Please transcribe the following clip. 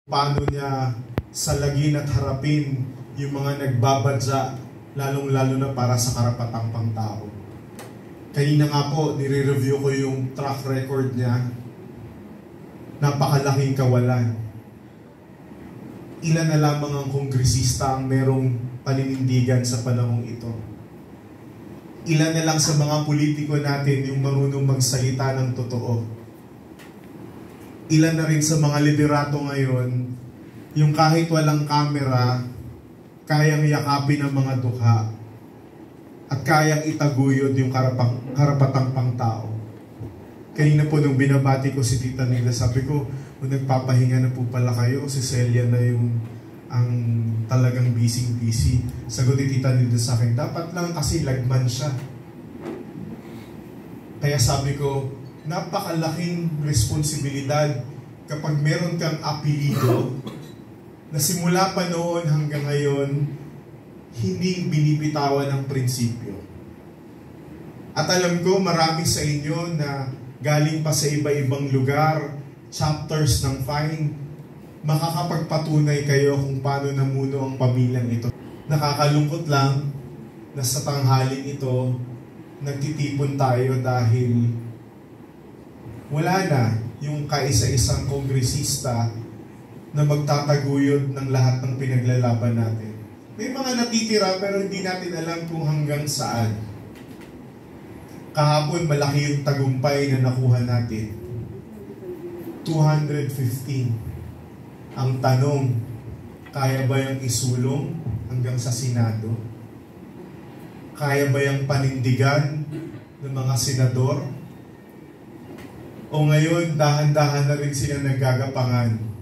Paano niya salagin at harapin yung mga nagbabadya, lalong-lalo na para sa karapatang pangtao. Kanina nga po, nire-review ko yung track record niya. Napakalaking kawalan. Ilan na lamang ang kongresista ang merong paninindigan sa panahong ito. Ilan na lang sa mga politiko natin yung marunong magsalita ng totoo. Ilan na rin sa mga liderato ngayon, yung kahit walang kamera, kayang yakapin ang mga dukha at kayang itaguyod yung karapatang pangtao. Kanina po nung binabati ko si Tita Nila, sabi ko, kung nagpapahinga na po pala kayo, si Celia na yung ang talagang busy-busy. Sagot ni Tita Nila sa akin, dapat lang kasi lagman siya. Kaya sabi ko, napakalaking responsibilidad kapag meron kang apelido na simula pa noon hanggang ngayon hindi binibitawan ng prinsipyo. At alam ko marami sa inyo na galing pa sa iba-ibang lugar, chapters ng Fine, makakapagpatunay kayo kung paano namuno ang pamilyang ito. Nakakalungkot lang na sa tanghaling ito nagtitipon tayo dahil wala na yung kaisa-isang kongresista na magtataguyod ng lahat ng pinaglalaban natin. May mga natitira pero hindi natin alam kung hanggang saan. Kahapon malaki yung tagumpay na nakuha natin. 215. Ang tanong, kaya ba yung isulong hanggang sa Senado? Kaya ba yung panindigan ng mga senador? O ngayon, dahan-dahan na rin sila naggagapangan